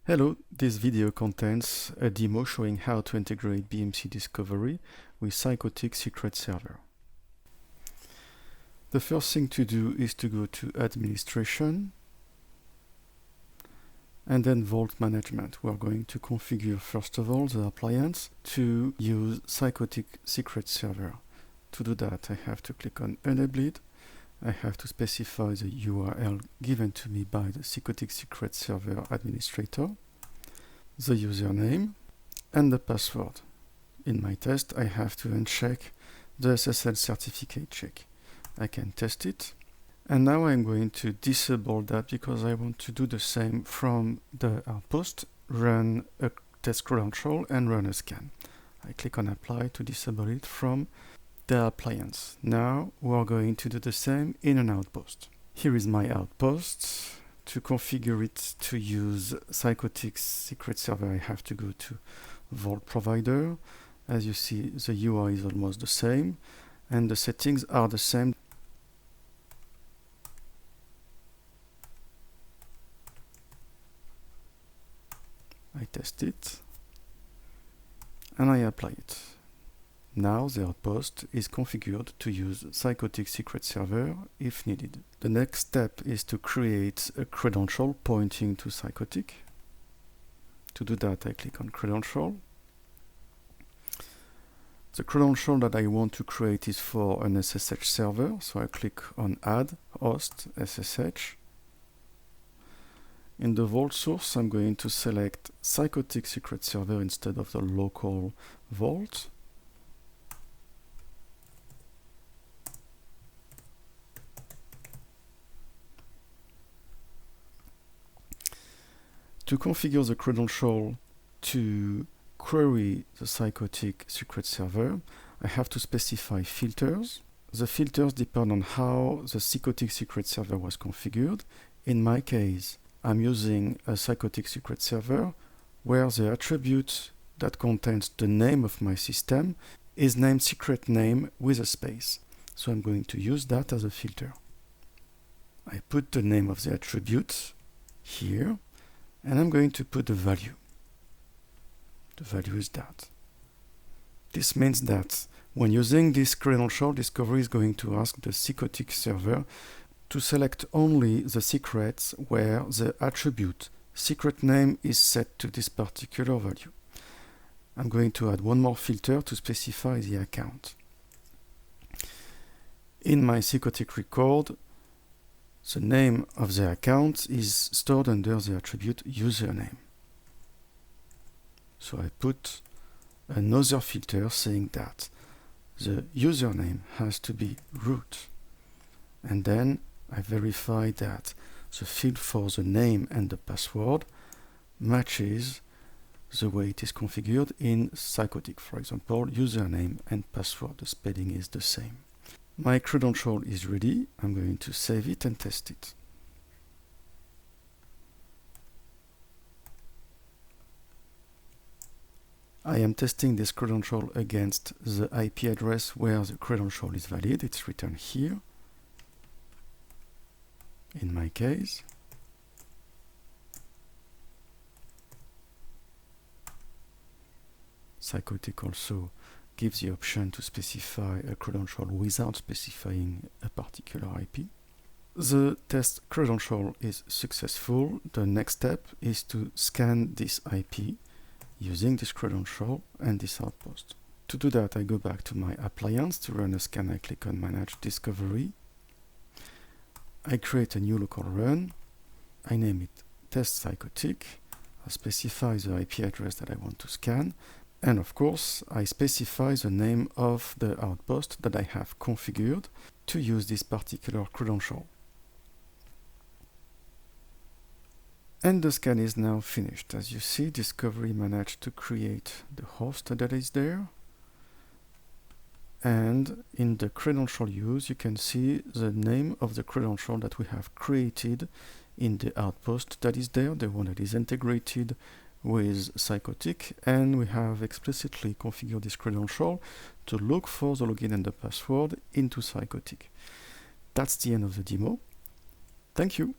Hello, this video contains a demo showing how to integrate BMC Discovery with Thycotic Secret Server. The first thing to do is to go to Administration and then Vault Management. We are going to configure first of all the appliance to use Thycotic Secret Server. To do that, I have to click on Enable it. I have to specify the URL given to me by the Thycotic Secret Server administrator, the username, and the password. In my test, I have to uncheck the SSL certificate check. I can test it. And now I'm going to disable that because I want to do the same from the outpost, run a test credential, and run a scan. I click on Apply to disable it from the appliance. Now we are going to do the same in an outpost. Here is my outpost. To configure it to use Thycotic Secret Server, I have to go to Vault Provider. As you see, the UI is almost the same and the settings are the same. I test it and I apply it. Now the outpost is configured to use Thycotic Secret Server if needed. The next step is to create a credential pointing to Thycotic. To do that, I click on Credential. The credential that I want to create is for an SSH server, so I click on Add Host SSH. In the vault source, I'm going to select Thycotic Secret Server instead of the local vault. To configure the credential to query the Thycotic Secret Server, I have to specify filters. The filters depend on how the Thycotic Secret Server was configured. In my case, I'm using a Thycotic Secret Server where the attribute that contains the name of my system is named secret name with a space. So I'm going to use that as a filter. I put the name of the attribute here. And I'm going to put the value. The value is that. This means that when using this credential, Discovery is going to ask the Thycotic server to select only the secrets where the attribute secret name is set to this particular value. I'm going to add one more filter to specify the account. In my Thycotic record, the name of the account is stored under the attribute username. So I put another filter saying that the username has to be root. And then I verify that the field for the name and the password matches the way it is configured in Thycotic. For example, username and password, the spelling is the same. My credential is ready. I'm going to save it and test it. I am testing this credential against the IP address where the credential is valid. It's written here. In my case, Thycotic also gives the option to specify a credential without specifying a particular IP. The test credential is successful. The next step is to scan this IP using this credential and this outpost. To do that, I go back to my appliance. To run a scan, I click on Manage Discovery. I create a new local run. I name it Test Thycotic. I specify the IP address that I want to scan. And of course, I specify the name of the outpost that I have configured to use this particular credential. And the scan is now finished. As you see, Discovery managed to create the host that is there. And in the credential use, you can see the name of the credential that we have created in the outpost that is there, the one that is integrated with Thycotic, and we have explicitly configured this credential to look for the login and the password into Thycotic. That's the end of the demo. Thank you.